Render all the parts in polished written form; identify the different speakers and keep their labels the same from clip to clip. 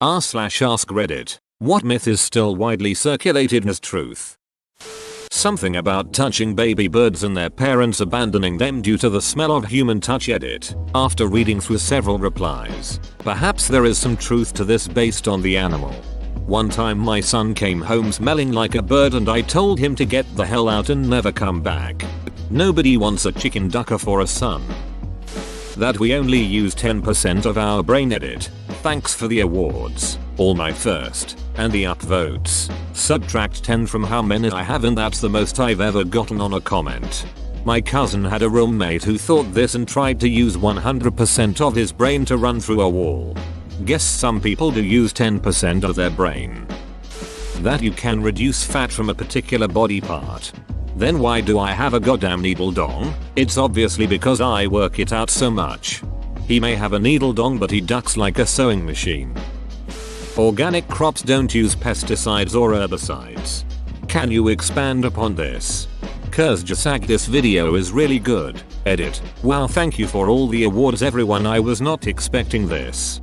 Speaker 1: r/ask Reddit. What myth is still widely circulated as truth? Something about touching baby birds and their parents abandoning them due to the smell of human touch. Edit. After reading through several replies, perhaps there is some truth to this based on the animal. One time my son came home smelling like a bird and I told him to get the hell out and never come back. Nobody wants a chicken ducker for a son. That we only use 10% of our brain. Edit. Thanks for the awards. All my first. And the upvotes. Subtract 10 from how many I have and that's the most I've ever gotten on a comment. My cousin had a roommate who thought this and tried to use 100% of his brain to run through a wall. Guess some people do use 10% of their brain. That you can reduce fat from a particular body part. Then why do I have a goddamn needle dong? It's obviously because I work it out so much. He may have a needle dong but he ducks like a sewing machine. Organic crops don't use pesticides or herbicides. Can you expand upon this? Kurzgesagt, this video is really good. Edit. Wow, thank you for all the awards everyone, I was not expecting this.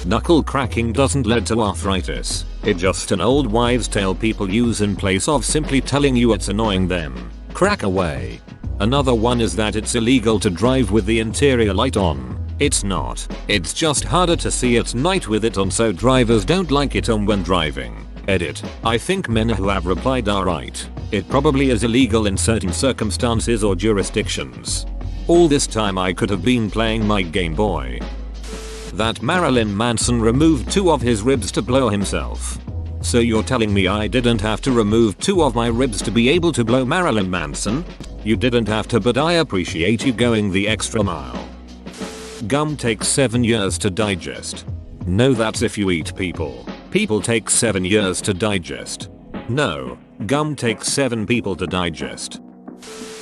Speaker 1: Knuckle cracking doesn't lead to arthritis. It's just an old wives' tale people use in place of simply telling you it's annoying them. Crack away. Another one is that it's illegal to drive with the interior light on. It's not. It's just harder to see at night with it on, so drivers don't like it on when driving. Edit. I think men who have replied are right. It probably is illegal in certain circumstances or jurisdictions. All this time I could have been playing my Game Boy. That Marilyn Manson removed 2 of his ribs to blow himself. So you're telling me I didn't have to remove 2 of my ribs to be able to blow Marilyn Manson? You didn't have to, but I appreciate you going the extra mile. Gum takes 7 years to digest. No, that's if you eat people. People take 7 years to digest. No, gum takes 7 people to digest.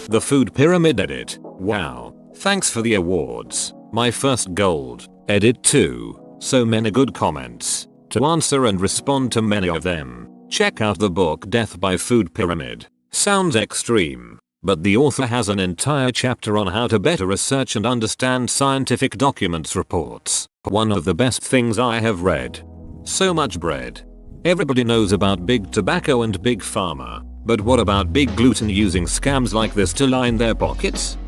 Speaker 1: The food pyramid. Edit. Wow, thanks for the awards. My first gold. Edit 2. So many good comments. To answer and respond to many of them, check out the book Death by Food Pyramid. Sounds extreme, but the author has an entire chapter on how to better research and understand scientific documents reports. One of the best things I have read. So much bread. Everybody knows about big tobacco and big pharma, but what about big gluten using scams like this to line their pockets?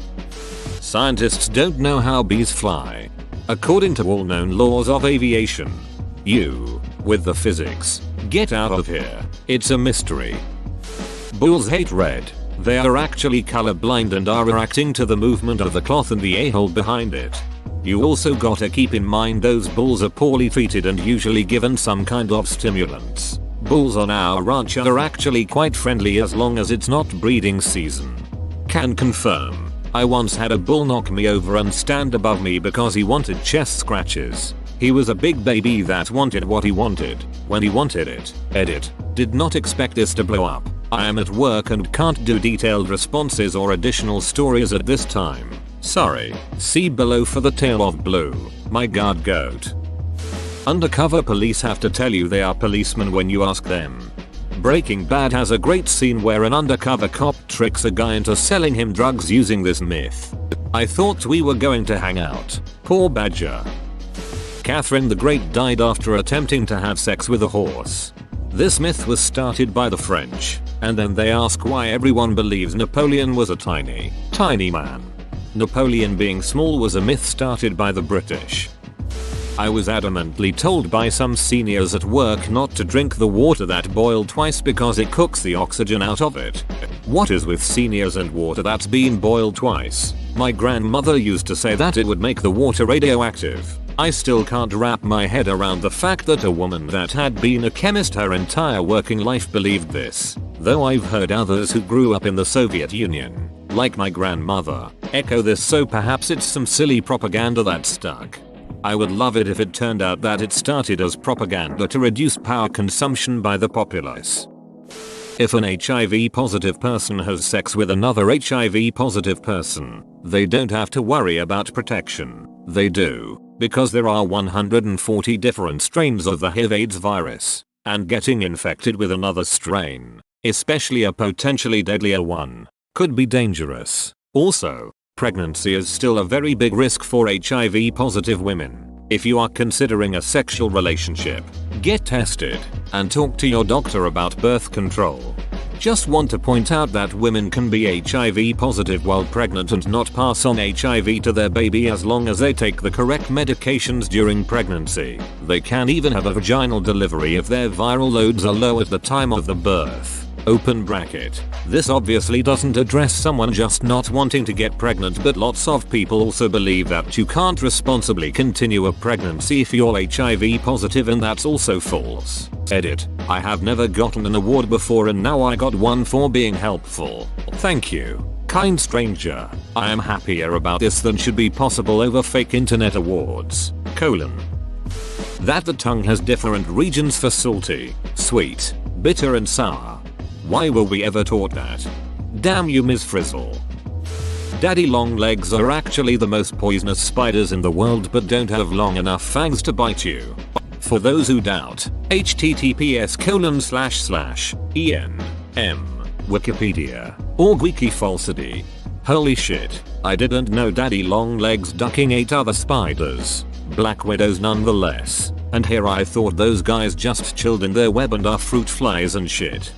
Speaker 1: Scientists don't know how bees fly. According to all known laws of aviation. You, with the physics, get out of here. It's a mystery. Bulls hate red. They are actually colorblind and are reacting to the movement of the cloth and the a-hole behind it. You also gotta keep in mind those bulls are poorly treated and usually given some kind of stimulants. Bulls on our ranch are actually quite friendly as long as it's not breeding season. Can confirm. I once had a bull knock me over and stand above me because he wanted chest scratches. He was a big baby that wanted what he wanted, when he wanted it. Edit. Did not expect this to blow up. I am at work and can't do detailed responses or additional stories at this time. Sorry. See below for the tale of Blue. My god, goat. Undercover police have to tell you they are policemen when you ask them. Breaking Bad has a great scene where an undercover cop tricks a guy into selling him drugs using this myth. I thought we were going to hang out. Poor Badger. Catherine the Great died after attempting to have sex with a horse. This myth was started by the French, and then they ask why everyone believes Napoleon was a tiny man. Napoleon being small was a myth started by the British. I was adamantly told by some seniors at work not to drink the water that boiled twice because it cooks the oxygen out of it. What is with seniors and water that's been boiled twice? My grandmother used to say that it would make the water radioactive. I still can't wrap my head around the fact that a woman that had been a chemist her entire working life believed this, though I've heard others who grew up in the Soviet Union, like my grandmother, echo this, so perhaps it's some silly propaganda that stuck. I would love it if it turned out that it started as propaganda to reduce power consumption by the populace. If an HIV positive person has sex with another HIV positive person, they don't have to worry about protection. They do, because there are 140 different strains of the HIV/AIDS virus, and getting infected with another strain, especially a potentially deadlier one, could be dangerous. Also, pregnancy is still a very big risk for HIV positive women. If you are considering a sexual relationship, get tested and talk to your doctor about birth control. Just want to point out that women can be HIV positive while pregnant and not pass on HIV to their baby as long as they take the correct medications during pregnancy. They can even have a vaginal delivery if their viral loads are low at the time of the birth. Open bracket. This obviously doesn't address someone just not wanting to get pregnant, but lots of people also believe that you can't responsibly continue a pregnancy if you're HIV positive, and that's also false. Edit. I have never gotten an award before and now I got one for being helpful. Thank you, kind stranger. I am happier about this than should be possible over fake internet awards. : That the tongue has different regions for salty, sweet, bitter and sour. Why were we ever taught that? Damn you, Ms. Frizzle. Daddy long legs are actually the most poisonous spiders in the world but don't have long enough fangs to bite you. For those who doubt, https://enm Wikipedia .org falsity. Holy shit, I didn't know daddy long legs ducking ate other spiders. Black widows nonetheless. And here I thought those guys just chilled in their web and are fruit flies and shit.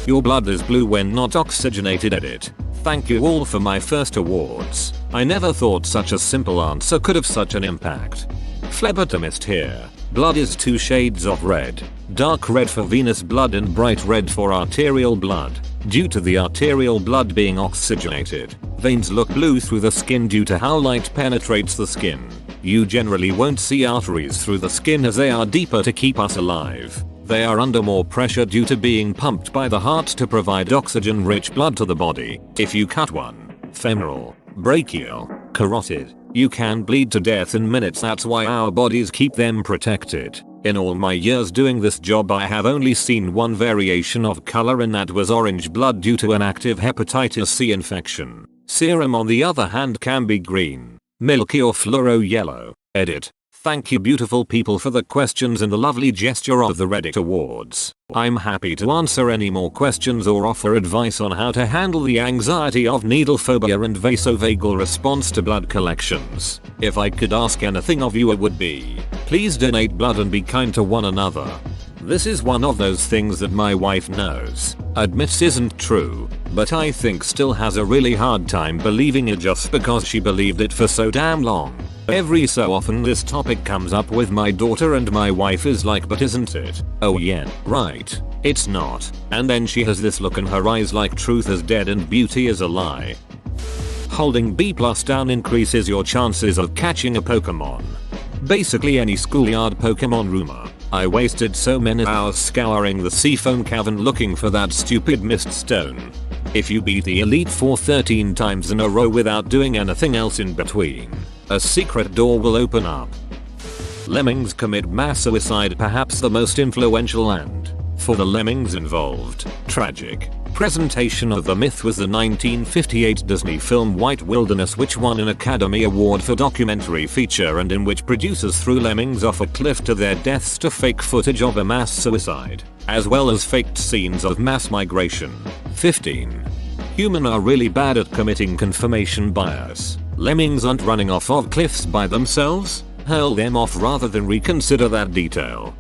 Speaker 1: Your blood is blue when not oxygenated. Edit. Thank you all for my first awards. I never thought such a simple answer could have such an impact. Phlebotomist here. Blood is 2 shades of red. Dark red for venous blood and bright red for arterial blood. Due to the arterial blood being oxygenated, veins look blue through the skin due to how light penetrates the skin. You generally won't see arteries through the skin as they are deeper to keep us alive. They are under more pressure due to being pumped by the heart to provide oxygen-rich blood to the body. If you cut one, femoral, brachial, carotid, you can bleed to death in minutes. That's why our bodies keep them protected. In all my years doing this job, I have only seen one variation of color, and that was orange blood due to an active hepatitis C infection. Serum on the other hand can be green, milky or fluoro yellow. Edit. Thank you beautiful people for the questions and the lovely gesture of the Reddit awards. I'm happy to answer any more questions or offer advice on how to handle the anxiety of needle phobia and vasovagal response to blood collections. If I could ask anything of you, it would be, please donate blood and be kind to one another. This is one of those things that my wife knows, admits isn't true, but I think still has a really hard time believing it just because she believed it for so damn long. Every so often this topic comes up with my daughter and my wife is like, but isn't it? Oh yeah, right. It's not. And then she has this look in her eyes like truth is dead and beauty is a lie. Holding B+ down increases your chances of catching a Pokemon. Basically any schoolyard Pokemon rumor. I wasted so many hours scouring the Seafoam Cavern looking for that stupid mist stone. If you beat the Elite Four 13 times in a row without doing anything else in between, a secret door will open up. Lemmings commit mass suicide, perhaps the most influential and, for the lemmings involved, tragic presentation of the myth was the 1958 Disney film White Wilderness, which won an Academy Award for documentary feature and in which producers threw lemmings off a cliff to their deaths to fake footage of a mass suicide, as well as faked scenes of mass migration. 15. Humans are really bad at committing confirmation bias. Lemmings aren't running off of cliffs by themselves. Hurl them off rather than reconsider that detail.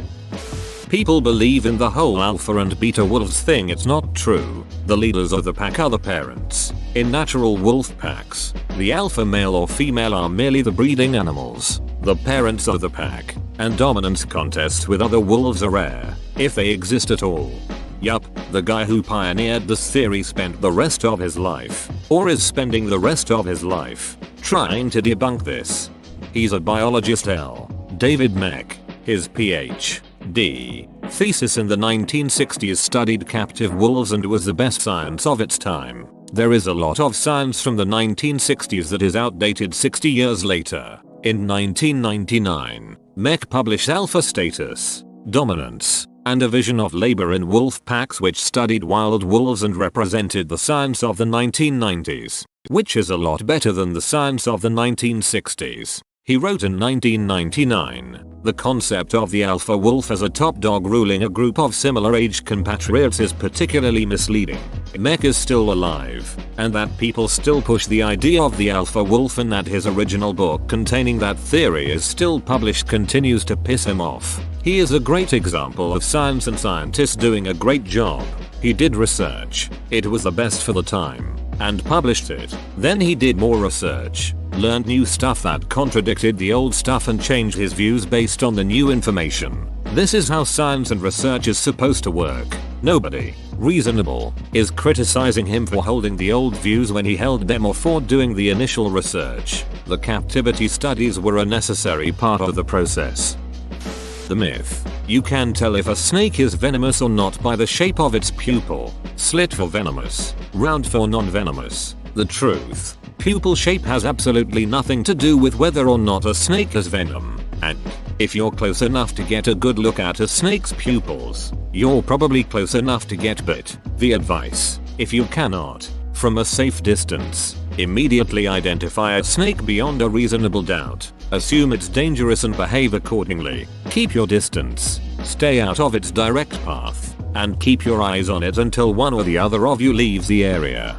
Speaker 1: People believe in the whole alpha and beta wolves thing. It's not true. The leaders of the pack are the parents. In natural wolf packs, the alpha male or female are merely the breeding animals. The parents are the pack, and dominance contests with other wolves are rare, if they exist at all. Yup, the guy who pioneered this theory spent the rest of his life, or is spending the rest of his life, trying to debunk this. He's a biologist. L. David Meck. His Ph.D. thesis in the 1960s studied captive wolves and was the best science of its time. There is a lot of science from the 1960s that is outdated 60 years later. In 1999, Meck published Alpha Status, Dominance, and a Vision of Labor in Wolf Packs, which studied wild wolves and represented the science of the 1990s, which is a lot better than the science of the 1960s. He wrote in 1999, "The concept of the alpha wolf as a top dog ruling a group of similar-aged compatriots is particularly misleading. Mech is still alive, and that people still push the idea of the alpha wolf and that his original book containing that theory is still published continues to piss him off. He is a great example of science and scientists doing a great job. He did research, it was the best for the time, and published it. Then he did more research, learned new stuff that contradicted the old stuff and changed his views based on the new information. This is how science and research is supposed to work. Nobody reasonable is criticizing him for holding the old views when he held them or for doing the initial research. The captivity studies were a necessary part of the process." The myth. You can tell if a snake is venomous or not by the shape of its pupil. Slit for venomous, round for non-venomous. The truth. Pupil shape has absolutely nothing to do with whether or not a snake has venom. And if you're close enough to get a good look at a snake's pupils, you're probably close enough to get bit. The advice. If you cannot, from a safe distance, immediately identify a snake beyond a reasonable doubt. Assume it's dangerous and behave accordingly. Keep your distance. Stay out of its direct path. And keep your eyes on it until one or the other of you leaves the area.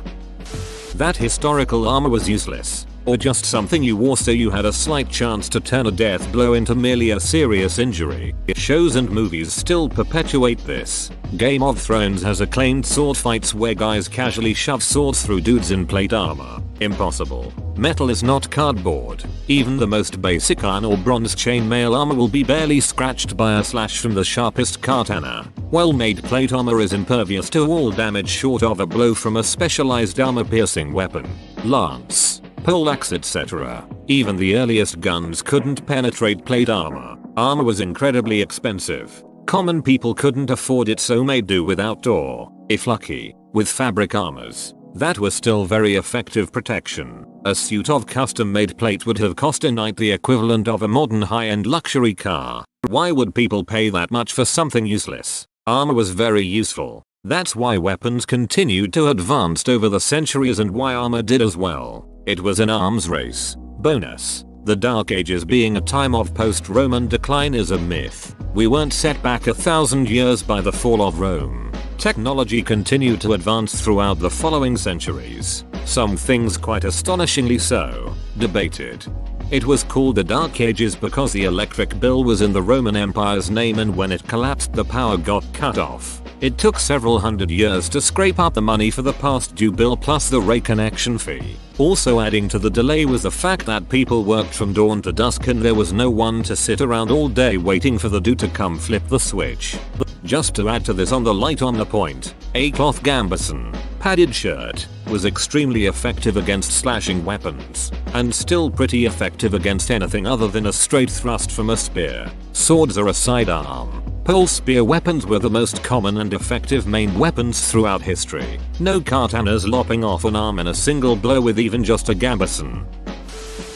Speaker 1: That historical armor was useless, or just something you wore so you had a slight chance to turn a death blow into merely a serious injury. Shows and movies still perpetuate this. Game of Thrones has acclaimed sword fights where guys casually shove swords through dudes in plate armor. Impossible. Metal is not cardboard. Even the most basic iron or bronze chainmail armor will be barely scratched by a slash from the sharpest katana. Well-made plate armor is impervious to all damage short of a blow from a specialized armor-piercing weapon. Lance, poleaxe, etc. Even the earliest guns couldn't penetrate plate armor. Armor was incredibly expensive. Common people couldn't afford it, so made do with outdoor, if lucky, with fabric armors. That was still very effective protection. A suit of custom-made plate would have cost a knight the equivalent of a modern high-end luxury car. Why would people pay that much for something useless? Armor was very useful. That's why weapons continued to advance over the centuries and why armor did as well. It was an arms race. Bonus. The Dark Ages being a time of post-Roman decline is a myth. We weren't set back 1,000 years by the fall of Rome. Technology continued to advance throughout the following centuries. Some things quite astonishingly so. Debated. It was called the Dark Ages because the electric bill was in the Roman Empire's name, and when it collapsed the power got cut off. It took several hundred years to scrape up the money for the past due bill plus the reconnection fee. Also adding to the delay was the fact that people worked from dawn to dusk and there was no one to sit around all day waiting for the dude to come flip the switch. Just to add to this on the light on the point, a cloth gambeson, padded shirt, was extremely effective against slashing weapons, and still pretty effective against anything other than a straight thrust from a spear. Swords are a sidearm. Pole spear weapons were the most common and effective main weapons throughout history. No katanas lopping off an arm in a single blow with even just a gambeson.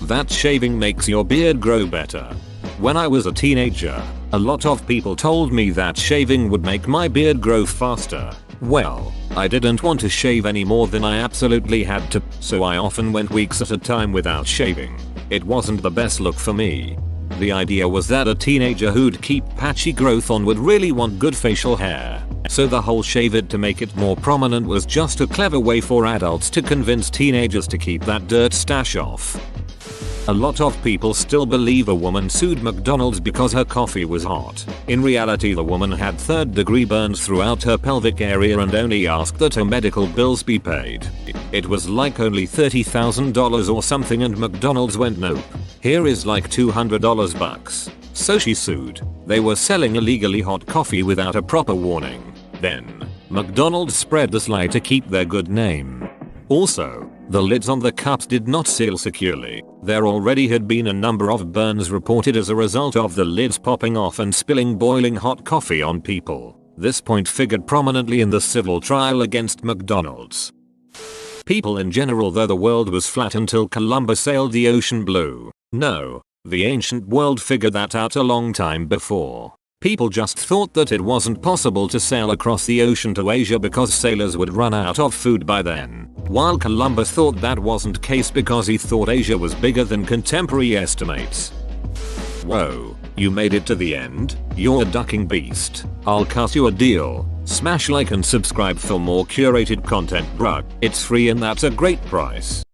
Speaker 1: That shaving makes your beard grow better. When I was a teenager, a lot of people told me that shaving would make my beard grow faster. Well, I didn't want to shave any more than I absolutely had to, so I often went weeks at a time without shaving. It wasn't the best look for me. The idea was that a teenager who'd keep patchy growth on would really want good facial hair, so the whole shave it to make it more prominent was just a clever way for adults to convince teenagers to keep that dirt stash off. A lot of people still believe a woman sued McDonald's because her coffee was hot. In reality, the woman had third-degree burns throughout her pelvic area and only asked that her medical bills be paid. It was like only $30,000 or something, and McDonald's went nope. Here is like $200 bucks. So she sued. They were selling illegally hot coffee without a proper warning. Then, McDonald's spread this lie to keep their good name. Also, the lids on the cups did not seal securely. There already had been a number of burns reported as a result of the lids popping off and spilling boiling hot coffee on people. This point figured prominently in the civil trial against McDonald's. People in general, though the world was flat until Columbus sailed the ocean blue. No, the ancient world figured that out a long time before. People just thought that it wasn't possible to sail across the ocean to Asia because sailors would run out of food by then, while Columbus thought that wasn't case because he thought Asia was bigger than contemporary estimates. Whoa, you made it to the end? You're a ducking beast. I'll cut you a deal. Smash like and subscribe for more curated content, bruh. It's free and that's a great price.